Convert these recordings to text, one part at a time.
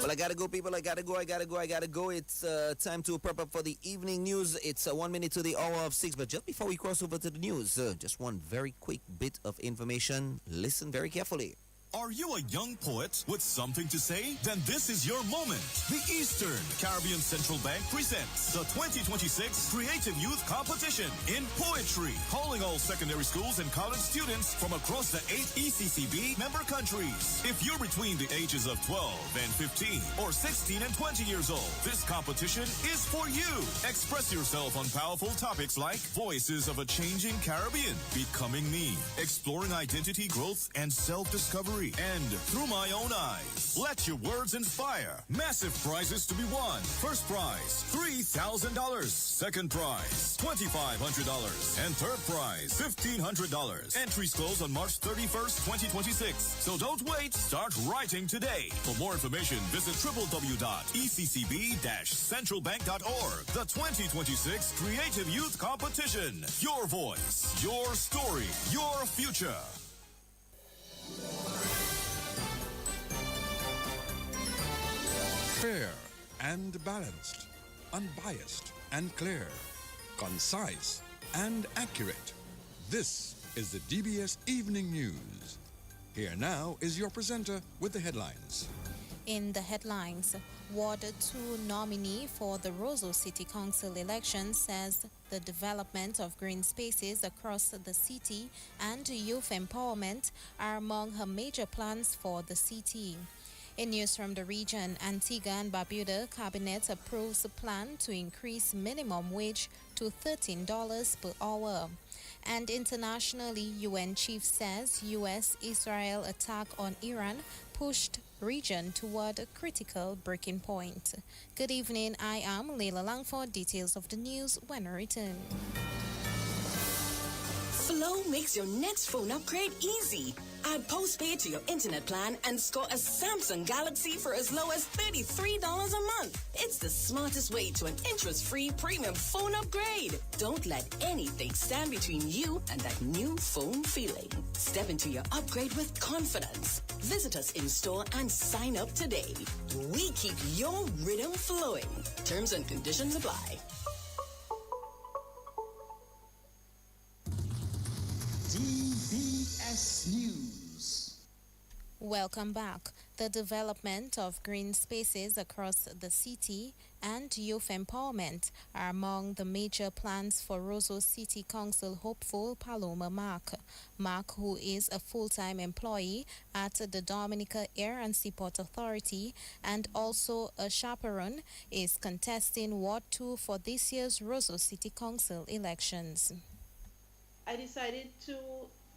Well, I gotta go, people. I gotta go. It's time to prep up for the evening news. It's 1 minute to the hour of 6. But just before we cross over to the news, just one very quick bit of information. Listen very carefully. Are you a young poet with something to say? Then this is your moment. The Eastern Caribbean Central Bank presents the 2026 Creative Youth Competition in Poetry, calling all secondary schools and college students from across the 8 ECCB member countries. If you're between the ages of 12 and 15 or 16 and 20 years old, this competition is for you. Express yourself on powerful topics like Voices of a Changing Caribbean, Becoming Me, Exploring Identity, Growth, and Self-Discovery, and Through My Own Eyes. Let your words inspire. Massive prizes to be won. First prize, $3,000. Second prize, $2,500. And third prize, $1,500. Entries close on March 31st, 2026. So don't wait. Start writing today. For more information, visit www.eccb-centralbank.org. The 2026 Creative Youth Competition. Your voice, your story, your future. Fair and balanced, unbiased and clear, concise and accurate. This is the DBS Evening News. Here now is your presenter with the headlines. In the headlines, Ward 2 nominee for the Roso City Council election says the development of green spaces across the city and youth empowerment are among her major plans for the city. In news from the region, Antigua and Barbuda Cabinet approves a plan to increase minimum wage to $13 per hour. And internationally, UN chief says U.S.-Israel attack on Iran pushed region toward a critical breaking point. Good evening, I am Leila Langford. Details of the news when I return. Flow makes your next phone upgrade easy. Add postpaid to your internet plan and score a Samsung Galaxy for as low as $33 a month. It's the smartest way to an interest-free premium phone upgrade. Don't let anything stand between you and that new phone feeling. Step into your upgrade with confidence. Visit us in store and sign up today. We keep your rhythm flowing. Terms and conditions apply. DBS News. Welcome back. The development of green spaces across the city and youth empowerment are among the major plans for Roso City Council hopeful Paloma Mark. Mark, who is a full-time employee at the Dominica Air and Seaport Authority and also a chaperone, is contesting Ward 2 for this year's Roso City Council elections. I decided to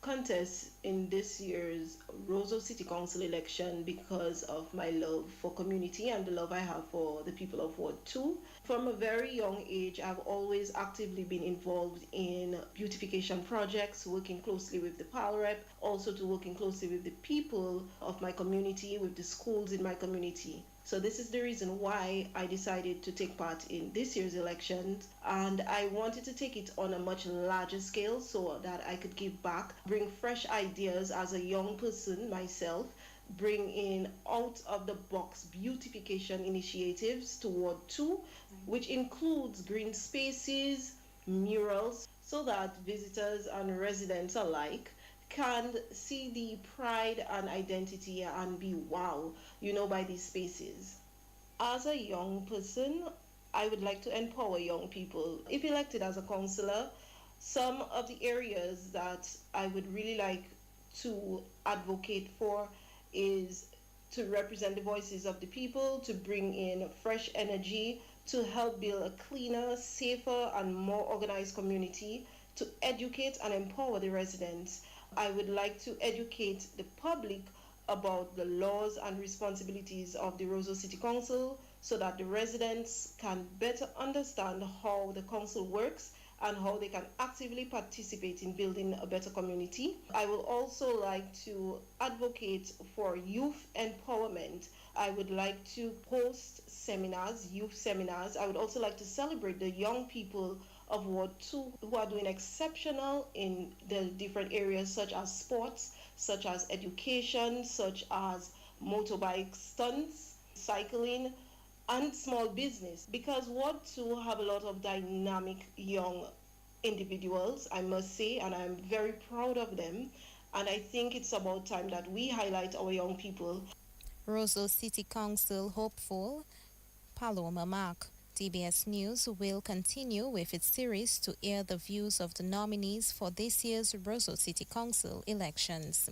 contest in this year's Roso City Council election because of my love for community and the love I have for the people of Ward 2. From a very young age, I've always actively been involved in beautification projects, working closely with the PAL rep, also to working closely with the people of my community, with the schools in my community. So this is the reason why I decided to take part in this year's elections, and I wanted to take it on a much larger scale so that I could give back, bring fresh ideas as a young person myself, bring in out-of-the-box beautification initiatives to Ward 2, which includes green spaces, murals, so that visitors and residents alike can see the pride and identity and be wow, by these spaces. As a young person, I would like to empower young people. If elected as a councillor, some of the areas that I would really like to advocate for is to represent the voices of the people, to bring in fresh energy, to help build a cleaner, safer, and more organized community, to educate and empower the residents. I would like to educate the public about the laws and responsibilities of the Roso City Council so that the residents can better understand how the council works and how they can actively participate in building a better community. I will also like to advocate for youth empowerment. I would like to host seminars, youth seminars. I would also like to celebrate the young people of Ward 2 who are doing exceptional in the different areas such as sports, such as education, such as motorbike stunts, cycling, and small business, because Ward 2 have a lot of dynamic young individuals, I must say, and I'm very proud of them. And I think it's about time that we highlight our young people. Roso City Council hopeful Paloma Mark. DBS News will continue with its series to air the views of the nominees for this year's Roso City Council elections.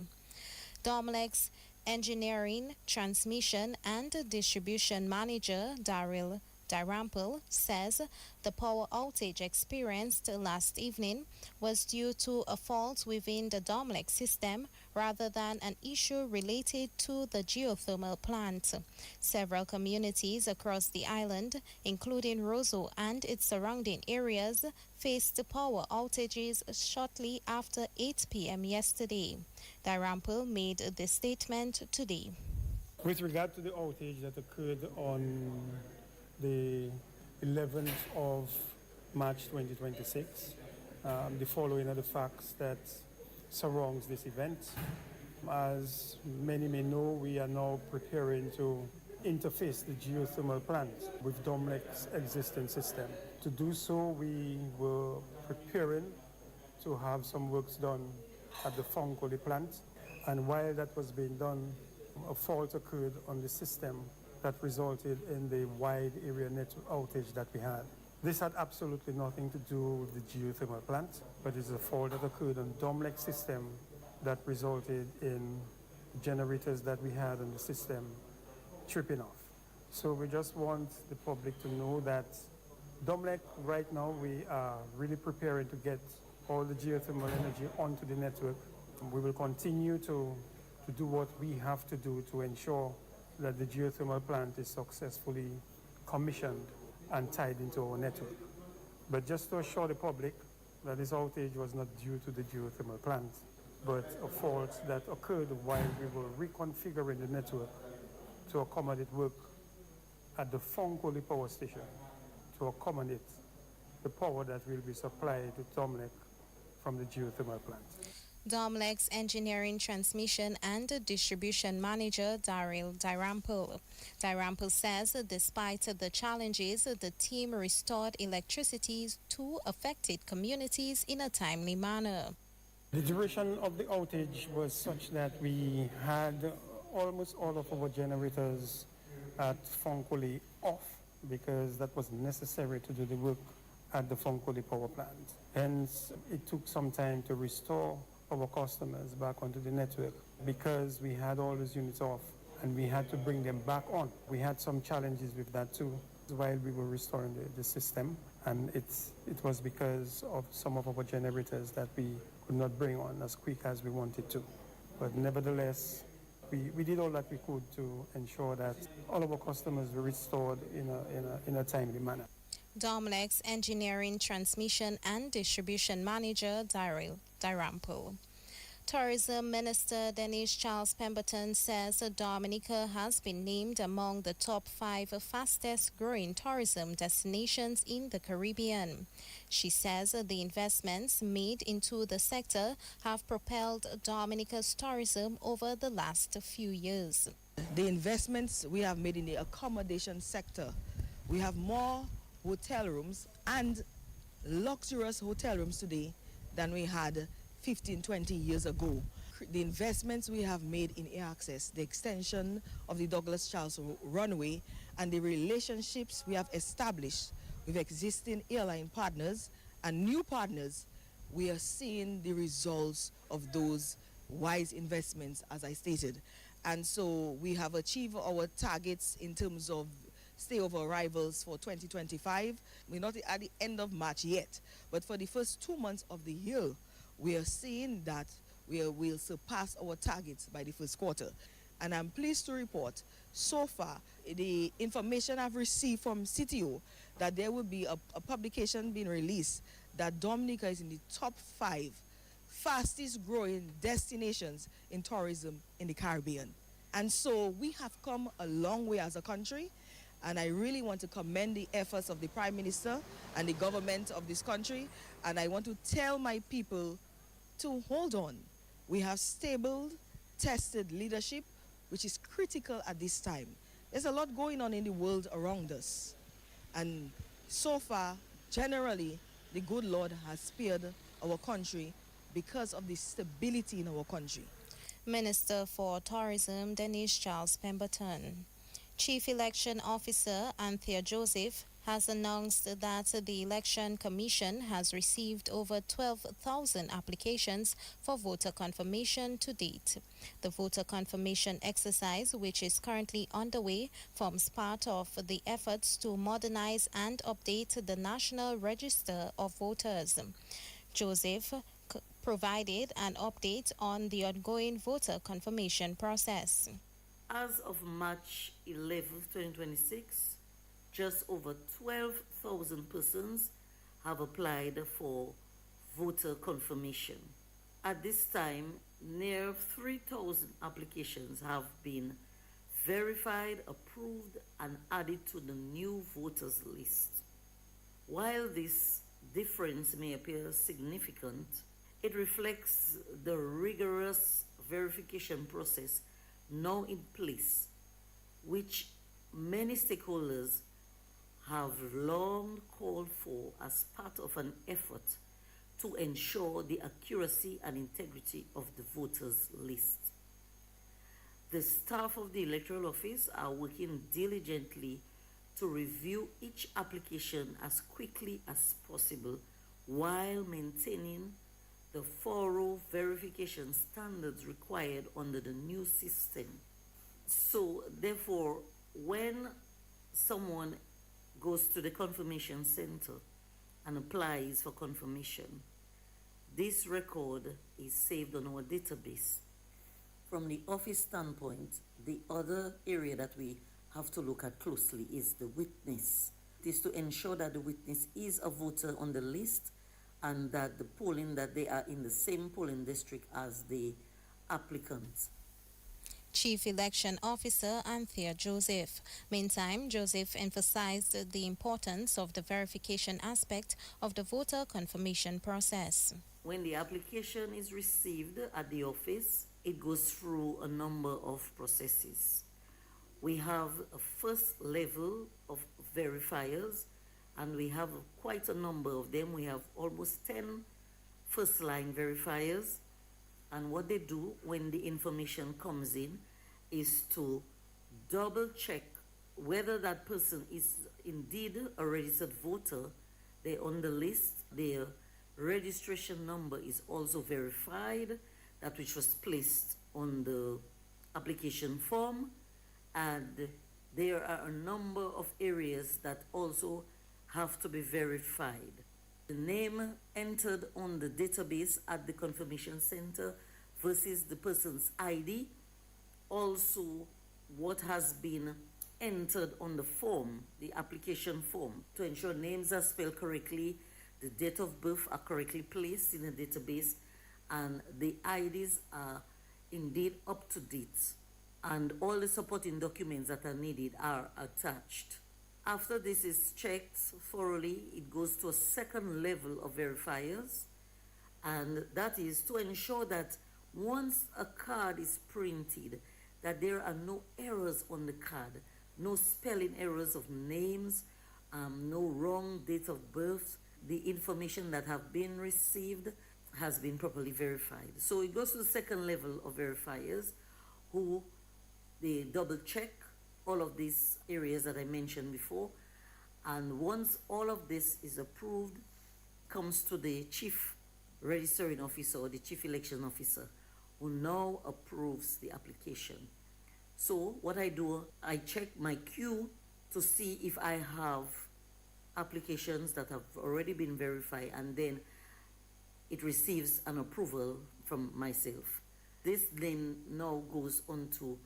Domlex Engineering, Transmission and Distribution Manager Daryl Dirampel says the power outage experienced last evening was due to a fault within the Domlex system rather than an issue related to the geothermal plant. Several communities across the island, including Roso and its surrounding areas, faced power outages shortly after 8 p.m. yesterday. Dirampel made this statement today. With regard to the outage that occurred on the 11th of March 2026, the following are the facts that surrounds this event. As many may know, we are now preparing to interface the geothermal plant with Domlec's existing system. To do so, we were preparing to have some works done at the Fonkoli plant, and while that was being done, a fault occurred on the system that resulted in the wide area network outage that we had. This had absolutely nothing to do with the geothermal plant, but it's a fault that occurred on Domlec's system that resulted in generators that we had on the system tripping off. So we just want the public to know that Domlec, right now, we are really preparing to get all the geothermal energy onto the network. We will continue to do what we have to do to ensure that the geothermal plant is successfully commissioned and tied into our network. But just to assure the public that this outage was not due to the geothermal plant, but a fault that occurred while we were reconfiguring the network to accommodate work at the Fonkoli power station, to accommodate the power that will be supplied to Domlec from the geothermal plant. Domlex Engineering, Transmission and Distribution Manager Daryl Dirampel. Dirampel says despite the challenges, the team restored electricity to affected communities in a timely manner. The duration of the outage was such that we had almost all of our generators at Fonkoli off because that was necessary to do the work at the Fonkoli power plant. Hence, it took some time to restore our customers back onto the network because we had all those units off and we had to bring them back on. We had some challenges with that too while we were restoring the system, and it was because of some of our generators that we could not bring on as quick as we wanted to. But nevertheless, we did all that we could to ensure that all of our customers were restored in a timely manner. Domlex Engineering, Transmission and Distribution Manager Daryl Dirampel. Tourism Minister Dennis Charles Pemberton says Dominica has been named among the top 5 fastest growing tourism destinations in the Caribbean. She says the investments made into the sector have propelled Dominica's tourism over the last few years. The investments we have made in the accommodation sector, we have more hotel rooms and luxurious hotel rooms today than we had 15, 20 years ago. The investments we have made in air access, the extension of the Douglas Charles runway, and the relationships we have established with existing airline partners and new partners, we are seeing the results of those wise investments, as I stated. And so we have achieved our targets in terms of stayover arrivals for 2025. We're not at the end of March yet, but for the first 2 months of the year, we are seeing that we will surpass our targets by the first quarter. And I'm pleased to report, so far, the information I've received from CTO, that there will be a publication being released that Dominica is in the top 5 fastest growing destinations in tourism in the Caribbean. And so we have come a long way as a country, and I really want to commend the efforts of the Prime Minister and the government of this country, and I want to tell my people to hold on. We have stable, tested leadership, which is critical at this time. There's a lot going on in the world around us. And so far, generally, the good Lord has spared our country because of the stability in our country. Minister for Tourism Dennis Charles Pemberton. Chief Election Officer Anthea Joseph has announced that the Election Commission has received over 12,000 applications for voter confirmation to date. The voter confirmation exercise, which is currently underway, forms part of the efforts to modernize and update the National Register of Voters. Joseph provided an update on the ongoing voter confirmation process. As of March 11, 2026, just over 12,000 persons have applied for voter confirmation. At this time, near 3,000 applications have been verified, approved, and added to the new voters list. While this difference may appear significant, it reflects the rigorous verification process now in place, which many stakeholders have long called for as part of an effort to ensure the accuracy and integrity of the voters list. The staff of the Electoral Office are working diligently to review each application as quickly as possible while maintaining the thorough verification standards required under the new system. So therefore, when someone goes to the confirmation center and applies for confirmation, this record is saved on our database. From the office standpoint, the other area that we have to look at closely is the witness. It is to ensure that the witness is a voter on the list and that the polling, that they are in the same polling district as the applicants. Chief Election Officer Anthea Joseph. Meantime, Joseph emphasized the importance of the verification aspect of the voter confirmation process. When the application is received at the office, it goes through a number of processes. We have a first level of verifiers, and we have quite a number of them. We have almost 10 first-line verifiers, and what they do when the information comes in is to double-check whether that person is indeed a registered voter. They're on the list, their registration number is also verified, that which was placed on the application form, and there are a number of areas that also have to be verified. The name entered on the database at the confirmation center versus the person's ID, also what has been entered on the form, the application form, to ensure names are spelled correctly, the date of birth are correctly placed in the database, and the IDs are indeed up to date, and all the supporting documents that are needed are attached. After this is checked thoroughly, it goes to a second level of verifiers, and that is to ensure that once a card is printed, that there are no errors on the card, no spelling errors of names, no wrong date of birth. The information that have been received has been properly verified. So it goes to the second level of verifiers who they double check all of these areas that I mentioned before. And once all of this is approved, comes to the chief registering officer or the chief election officer, who now approves the application. So what I do, I check my queue to see if I have applications that have already been verified, and then it receives an approval from myself. This then now goes on to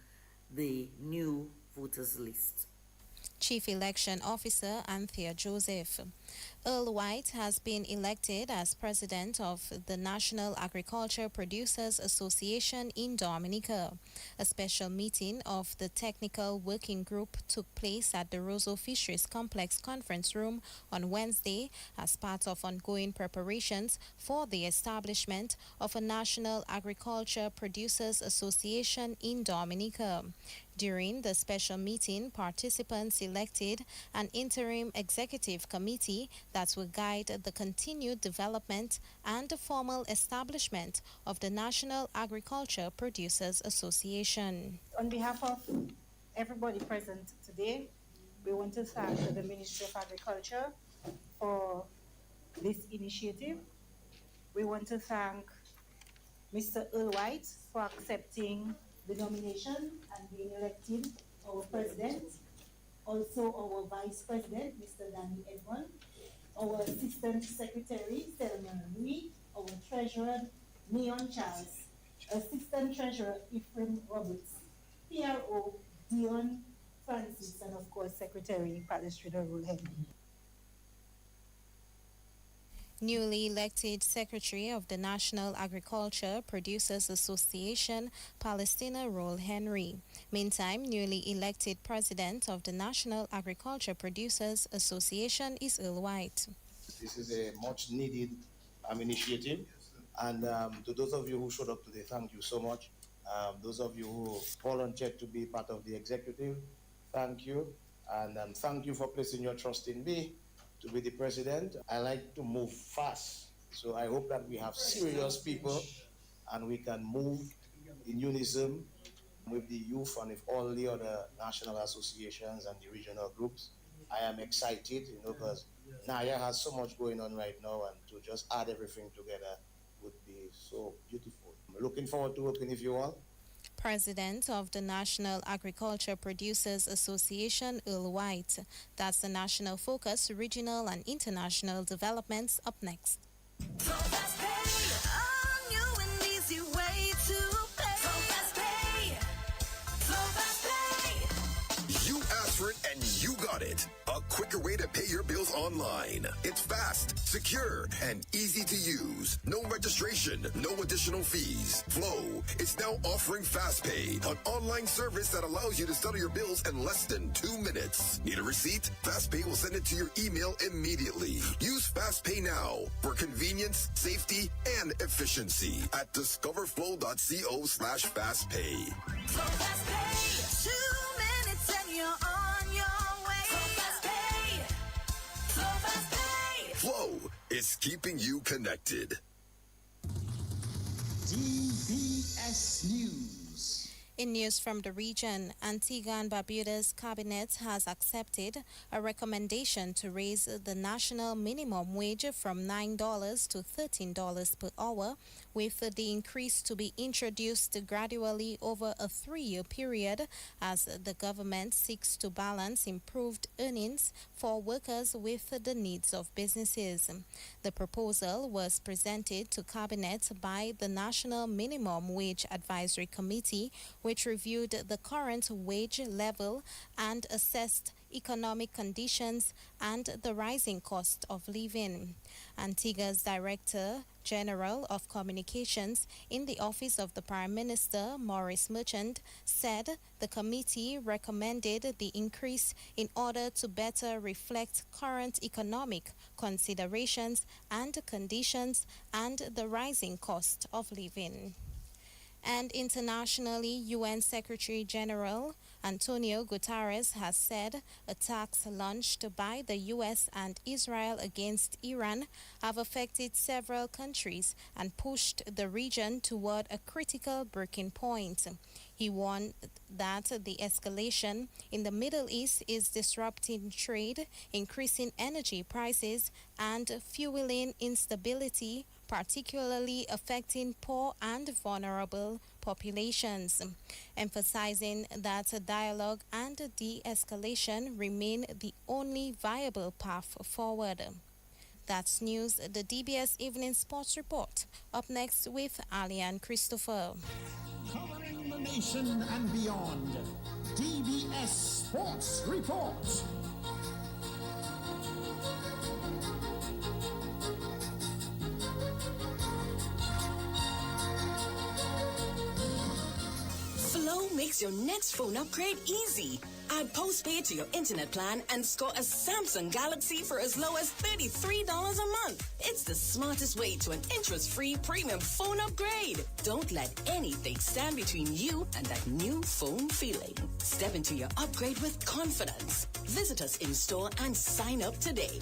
the new voters list. Chief Election Officer Anthea Joseph. Earl White has been elected as president of the National Agriculture Producers Association in Dominica. A special meeting of the Technical Working Group took place at the Roso Fisheries Complex Conference Room on Wednesday as part of ongoing preparations for the establishment of a National Agriculture Producers Association in Dominica. During the special meeting, participants elected an interim executive committee that will guide the continued development and the formal establishment of the National Agriculture Producers Association. On behalf of everybody present today, we want to thank the Ministry of Agriculture for this initiative. We want to thank Mr. Earl White for accepting the nomination and being elected our president. Also our vice president, Mr. Danny Edmond, our assistant secretary, Selma Louis, our treasurer, Neon Charles, assistant treasurer, Ephraim Roberts, PRO, Dion Francis, and of course, Secretary, Palestrina Rule-Henry. Newly elected Secretary of the National Agriculture Producers Association, Palestina Roll Henry. Meantime, newly elected President of the National Agriculture Producers Association is Earl White. This is a much needed initiative, and to those of you who showed up today, thank you so much. Those of you who volunteered to be part of the executive, thank you, and thank you for placing your trust in me to be the president. I like to move fast, so I hope that we have serious people and we can move in unison with the youth and with all the other national associations and the regional groups. I am excited, because Naya has so much going on right now, and to just add everything together would be so beautiful. I'm looking forward to working with you all. President of the National Agriculture Producers Association, Earl White. That's the national focus, regional and international developments up next. You asked for it and you got it. A quicker way to pay your bills online. It's fast, secure, and easy to use. No registration, no additional fees. Flow is now offering FastPay, an online service that allows you to settle your bills in less than 2 minutes. Need a receipt? FastPay will send it to your email immediately. Use FastPay now for convenience, safety, and efficiency at discoverflow.co/fastpay. Flow FastPay. 2 minutes and you're on your way. Flow is keeping you connected. DBS News. In news from the region, Antigua and Barbuda's cabinet has accepted a recommendation to raise the national minimum wage from $9 to $13 per hour, with the increase to be introduced gradually over a 3-year period as the government seeks to balance improved earnings for workers with the needs of businesses. The proposal was presented to Cabinet by the National Minimum Wage Advisory Committee, which reviewed the current wage level and assessed economic conditions and the rising cost of living. Antigua's Director General of Communications in the Office of the Prime Minister, Maurice Merchant, said the committee recommended the increase in order to better reflect current economic considerations and conditions and the rising cost of living. And internationally, UN Secretary General Antonio Guterres has said attacks launched by the US and Israel against Iran have affected several countries and pushed the region toward a critical breaking point. He warned that the escalation in the Middle East is disrupting trade, increasing energy prices, and fueling instability, particularly affecting poor and vulnerable populations, emphasizing that dialogue and de-escalation remain the only viable path forward. That's news, the DBS Evening Sports Report. Up next with Alian Christopher. Covering the nation and beyond, DBS Sports Report. Flow makes your next phone upgrade easy. Add postpaid to your internet plan and score a Samsung Galaxy for as low as $33 a month. It's the smartest way to an interest-free premium phone upgrade. Don't let anything stand between you and that new phone feeling. Step into your upgrade with confidence. Visit us in store and sign up today.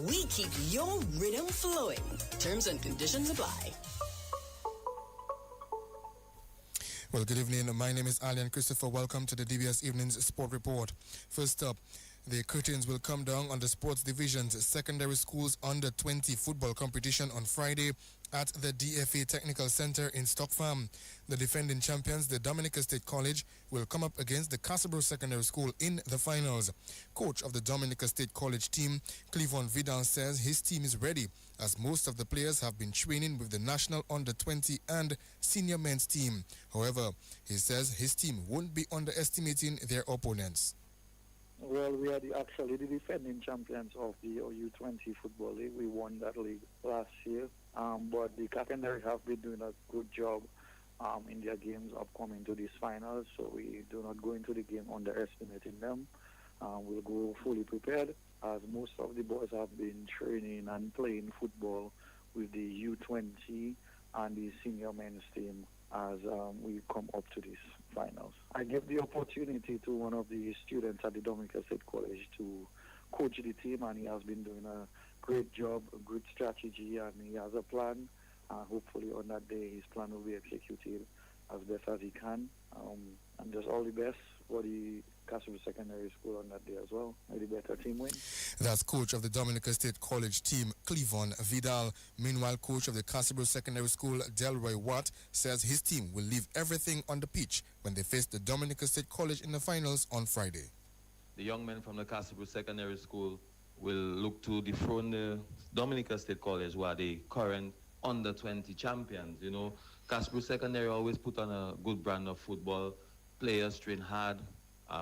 We keep your rhythm flowing. Terms and conditions apply. Well, good evening. My name is Alian Christopher. Welcome to the DBS Evening's Sport Report. First up, the curtains will come down on the sports division's secondary schools under 20 football competition on Friday at the DFA Technical Center in Stockfarm. The defending champions, the Dominica State College, will come up against the Castleboro Secondary School in the finals. Coach of the Dominica State College team, Cleavon Vidal, says his team is ready as most of the players have been training with the national under-20 and senior men's team. However, he says his team won't be underestimating their opponents. Well, we are actually the defending champions of the U20 Football League. We won that league last year. But the Catenary have been doing a good job in their games upcoming to this final, so we do not go into the game underestimating them. We'll go fully prepared, as most of the boys have been training and playing football with the U20 and the senior men's team as we come up to these finals. I gave the opportunity to one of the students at the Dominica State College to coach the team, and he has been doing a great job, a good strategy, and he has a plan. Hopefully on that day his plan will be executed as best as he can. And just all the best for the Castle Secondary School on that day as well. May the better team win. That's coach of the Dominica State College team, Cleavon Vidal. Meanwhile, coach of the Castleboro Secondary School, Delroy Watt, says his team will leave everything on the pitch when they face the Dominica State College in the finals on Friday. The young men from the Castleboro Secondary School will look to dethrone the Dominica State College, who are the current under-20 champions. You know, Castleboro Secondary always put on a good brand of football. Players train hard,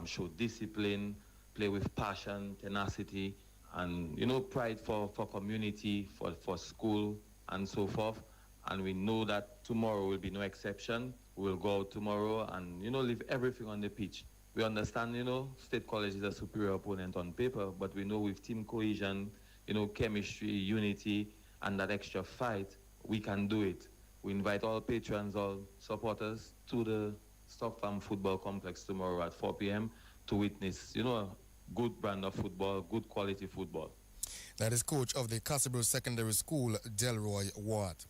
show discipline, play with passion, tenacity, and, you know, pride for community, for school, and so forth. And we know that tomorrow will be no exception. We'll go out tomorrow and, you know, leave everything on the pitch. We understand, you know, State College is a superior opponent on paper, but we know with team cohesion, you know, chemistry, unity, and that extra fight, we can do it. We invite all patrons, all supporters to the Stock Farm Football Complex tomorrow at 4 p.m. to witness, you know, a good brand of football, good quality football. That is coach of the Castleboro Secondary School, Delroy Watt.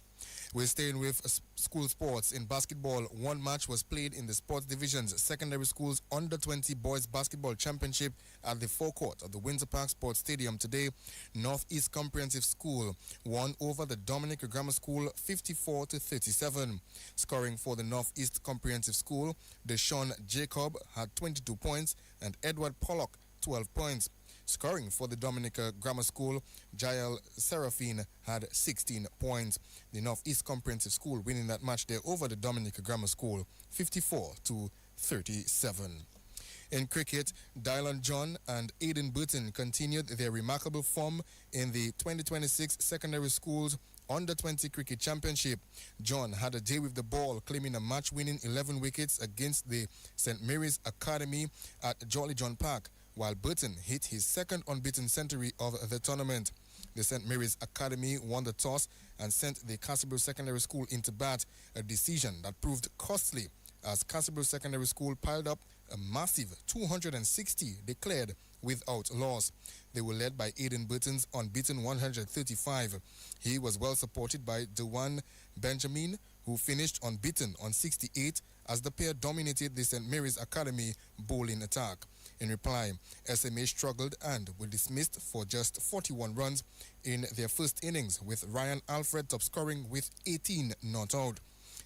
We're staying with school sports. In basketball, one match was played in the sports division's secondary schools under-20 boys basketball championship at the forecourt of the Windsor Park Sports Stadium today. Northeast Comprehensive School won over the Dominica Grammar School 54-37. Scoring for the Northeast Comprehensive School, Deshaun Jacob had 22 points and Edward Pollock 12 points. Scoring for the Dominica Grammar School, Jael Seraphine had 16 points. The Northeast Comprehensive School winning that match there over the Dominica Grammar School, 54-37. In cricket, Dylan John and Aidan Burton continued their remarkable form in the 2026 Secondary Schools Under-20 Cricket Championship. John had a day with the ball, claiming a match-winning 11 wickets against the St. Mary's Academy at Jolly John Park, while Burton hit his second unbeaten century of the tournament. The St. Mary's Academy won the toss and sent the Castleboro Secondary School into bat, a decision that proved costly as Castleboro Secondary School piled up a massive 260 declared without loss. They were led by Aidan Burton's unbeaten 135. He was well supported by Dewan Benjamin, who finished unbeaten on 68 as the pair dominated the St. Mary's Academy bowling attack. In reply, SMA struggled and were dismissed for just 41 runs in their first innings, with Ryan Alfred top scoring with 18 not out.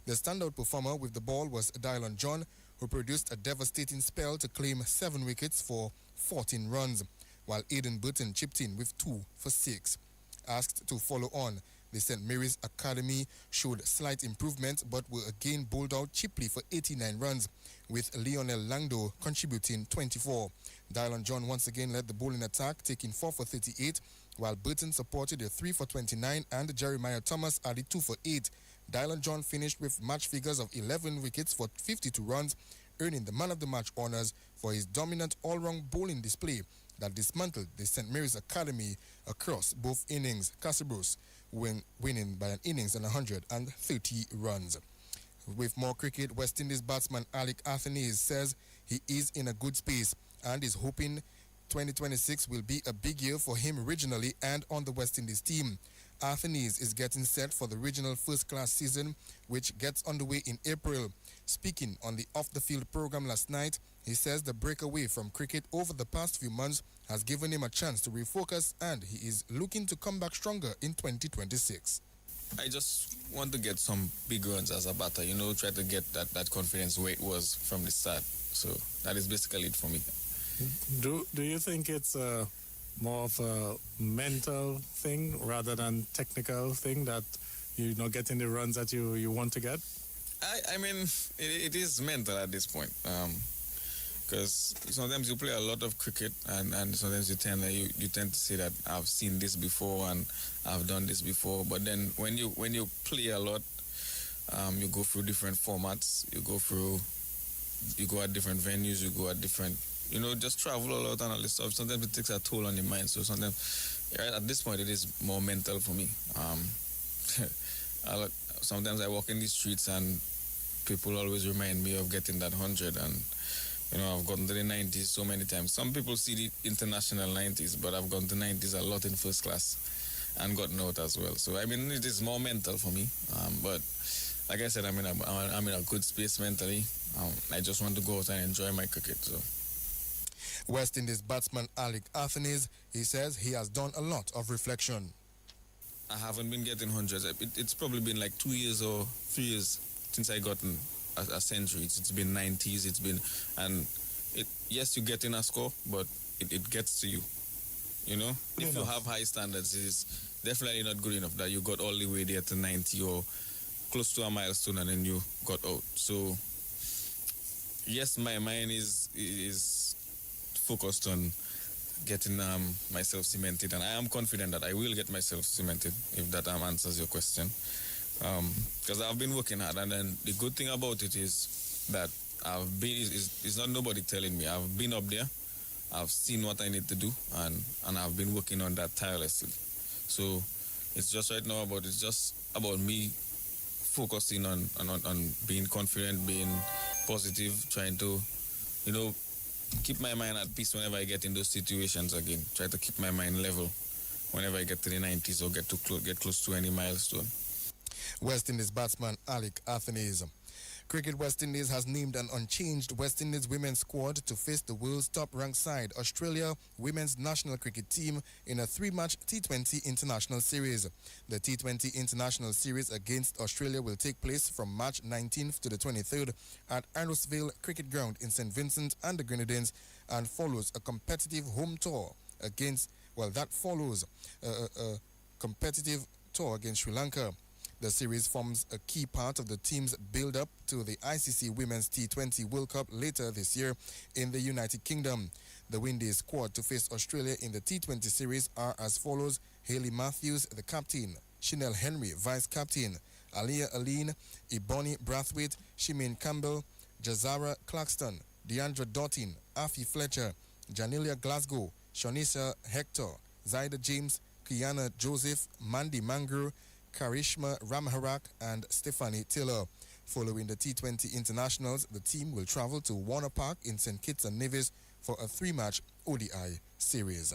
The standout performer with the ball was Dylan John, who produced a devastating spell to claim 7 wickets for 14 runs, while Aidan Burton chipped in with 2 for 6. Asked to follow on, the St. Mary's Academy showed slight improvement but were again bowled out cheaply for 89 runs, with Lionel Langdo contributing 24. Dylan John once again led the bowling attack, taking 4 for 38, while Burton supported a 3 for 29 and Jeremiah Thomas added 2 for 8. Dylan John finished with match figures of 11 wickets for 52 runs, earning the man of the match honors for his dominant all-round bowling display that dismantled the St. Mary's Academy across both innings. Casabros winning by an innings and 130 runs. With more cricket, West Indies batsman Alec Athanaze says he is in a good space and is hoping 2026 will be a big year for him regionally and on the West Indies team. Athanaze is getting set for the regional first-class season, which gets underway in April. Speaking on the off-the-field program last night, he says the breakaway from cricket over the past few months has given him a chance to refocus, and he is looking to come back stronger in 2026. I just want to get some big runs as a batter, try to get that confidence where it was from the start. So that is basically it for me. Do you think it's more of a mental thing rather than technical thing that you're not getting the runs that you want to get? I mean, it is mental at this point. Because sometimes you play a lot of cricket and sometimes you tend to say that I've seen this before and I've done this before. But then when you play a lot, you go through different formats, you go at different venues, you go at different, just travel a lot and all this stuff. Sometimes it takes a toll on the mind. So sometimes, at this point, it is more mental for me. Sometimes I walk in the streets and people always remind me of getting that 100, and I've gotten to the 90s so many times. Some people see the international 90s, but I've gone to 90s a lot in first class and gotten out as well. So I mean, it is more mental for me. But like I said, I'm in a good space mentally. I just want to go out and enjoy my cricket. So. West Indies batsman Alec Athanaze, he says he has done a lot of reflection. I haven't been getting hundreds. It's probably been like 2 years or 3 years since I gotten a century. It's been 90s. Yes, you get in a score, but it gets to you. If you have high standards, it's definitely not good enough that you got all the way there to 90 or close to a milestone and then you got out. So yes, my mind is focused on getting myself cemented, and I am confident that I will get myself cemented, if that answers your question. Because I've been working hard, and then the good thing about it is that it's not nobody telling me. I've been up there, I've seen what I need to do, and I've been working on that tirelessly. So it's just about me focusing on being confident, being positive, trying to, keep my mind at peace whenever I get in those situations again. Try to keep my mind level whenever I get to the 90s or get close to any milestone. West Indies batsman Alec Athanaze. Cricket West Indies has named an unchanged West Indies women's squad to face the world's top-ranked side, Australia women's national cricket team, in a 3-match T20 international series. The T20 international series against Australia will take place from March 19th to the 23rd at Arrowsville Cricket Ground in St. Vincent and the Grenadines, and follows a competitive home tour against Sri Lanka. The series forms a key part of the team's build-up to the ICC Women's T20 World Cup later this year in the United Kingdom. The Windies squad to face Australia in the T20 series are as follows: Hayley Matthews, the captain; Chanel Henry, vice-captain; Aliyah Aline, Ebony Brathwaite, Shimane Campbell, Jazara Claxton, Deandra Dottin, Afi Fletcher, Janilia Glasgow, Shanisha Hector, Zaida James, Kiana Joseph, Mandy Mangru, Karishma Ramharak, and Stephanie Taylor. Following the T20 internationals, the team will travel to Warner Park in St. Kitts and Nevis for a 3-match ODI series.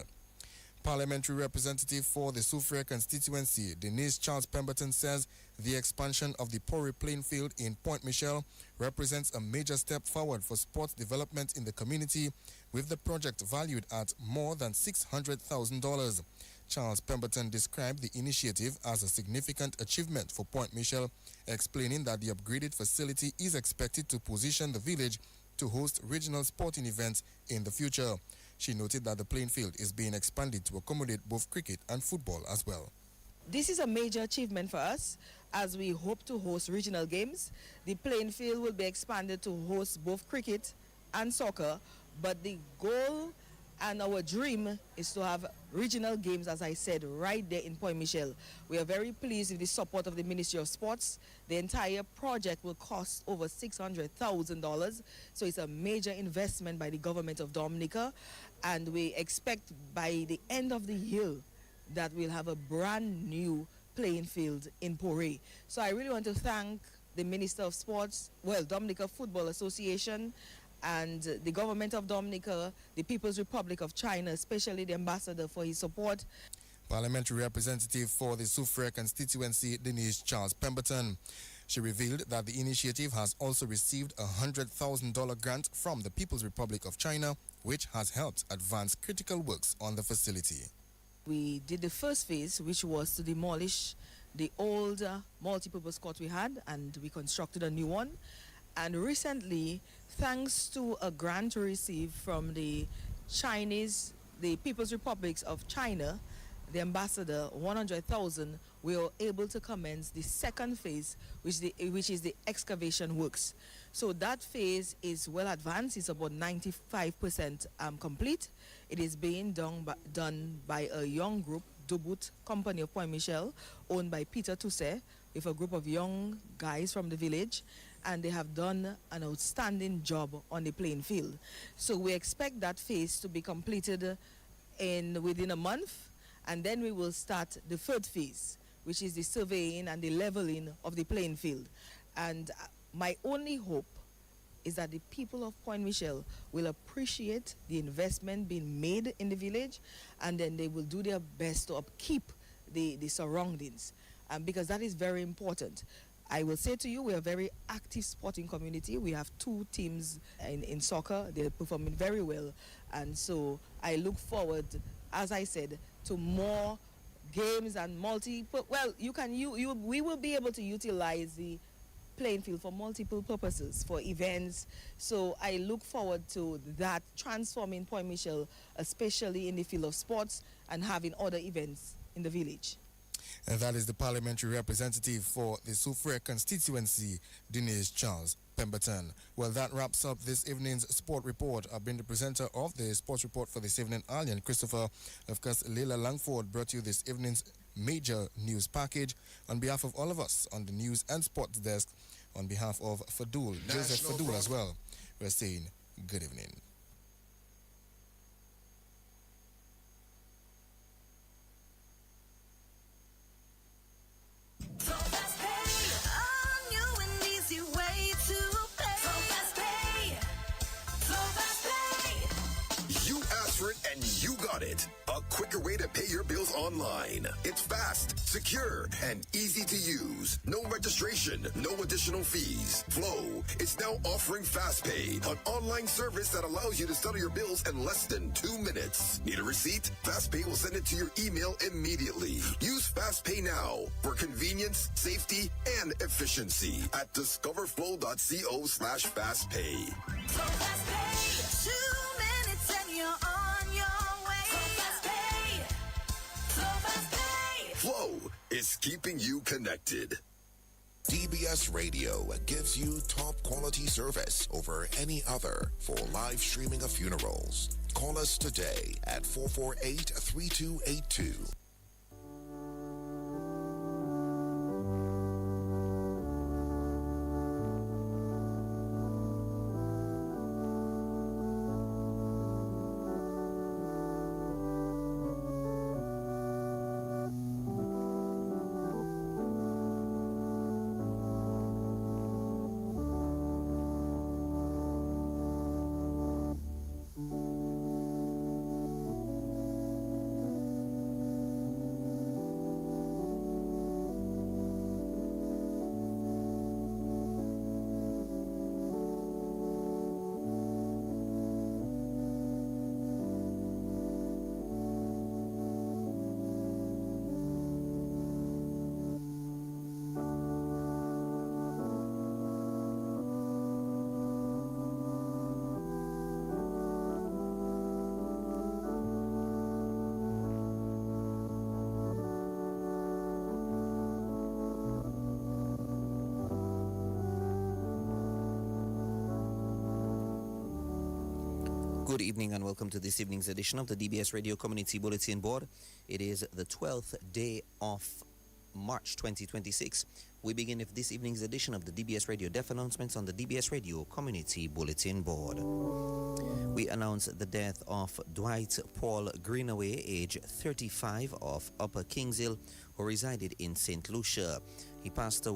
Parliamentary representative for the Soufriere constituency, Denise Charles Pemberton, says the expansion of the Pori playing field in Point Michel represents a major step forward for sports development in the community, with the project valued at more than $600,000. Charles Pemberton described the initiative as a significant achievement for Point Michel, explaining that the upgraded facility is expected to position the village to host regional sporting events in the future. She noted that the playing field is being expanded to accommodate both cricket and football as well. This is a major achievement for us as we hope to host regional games. The playing field will be expanded to host both cricket and soccer, but the goal And our dream is to have regional games, as I said, right there in Point Michel. We are very pleased with the support of the Ministry of Sports. The entire project will cost over $600,000. So it's a major investment by the government of Dominica. And we expect by the end of the year that we'll have a brand new playing field in Pore. So I really want to thank the Minister of Sports, Dominica Football Association, and the government of Dominica, the People's Republic of China, especially the ambassador, for his support. Parliamentary representative for the Soufriere constituency, Denise Charles Pemberton. She revealed that the initiative has also received a $100,000 grant from the People's Republic of China, which has helped advance critical works on the facility. We did the first phase, which was to demolish the old multi-purpose court we had, and we constructed a new one. And recently, thanks to a grant we received from the People's Republic of China, the ambassador, 100,000, we were able to commence the second phase, which is the excavation works. So that phase is well advanced. It's about 95% complete. It is being done by a young group, Dubut Company of Point Michel, owned by Peter Toussaint, with a group of young guys from the village, and they have done an outstanding job on the playing field. So we expect that phase to be completed within a month, and then we will start the third phase, which is the surveying and the leveling of the playing field. And my only hope is that the people of Point Michel will appreciate the investment being made in the village, and then they will do their best to upkeep the surroundings, because that is very important. I will say to you, we are a very active sporting community. We have 2 teams in soccer. They're performing very well. And so I look forward, as I said, to more games and we will be able to utilize the playing field for multiple purposes, for events. So I look forward to that transforming Point Michel, especially in the field of sports, and having other events in the village. And that is the parliamentary representative for the Soufriere constituency, Denise Charles Pemberton. Well, that wraps up this evening's sport report. I've been the presenter of the sports report for this evening, Alien Christopher. Of course, Leila Langford brought you this evening's major news package. On behalf of all of us on the news and sports desk, on behalf of Fadul, Joseph Fadul as well, we're saying good evening. And you got it. A quicker way to pay your bills online. It's fast, secure, and easy to use. No registration, no additional fees. Flow is now offering FastPay, an online service that allows you to settle your bills in less than 2 minutes. Need a receipt? FastPay will send it to your email immediately. Use FastPay now for convenience, safety, and efficiency at discoverflow.co/fastpay. So FastPay, 2 minutes and you're on your way. So FastPay, so FastPay. Flow is keeping you connected. DBS Radio gives you top quality service over any other for live streaming of funerals. Call us today at 448-3282. Good evening and welcome to this evening's edition of the DBS Radio Community Bulletin Board. It is the 12th day of March 2026. We begin with this evening's edition of the DBS Radio Deaf Announcements on the DBS Radio Community Bulletin Board. We announce the death of Dwight Paul Greenaway, age 35, of Upper Kingshill, who resided in St. Lucia. He passed away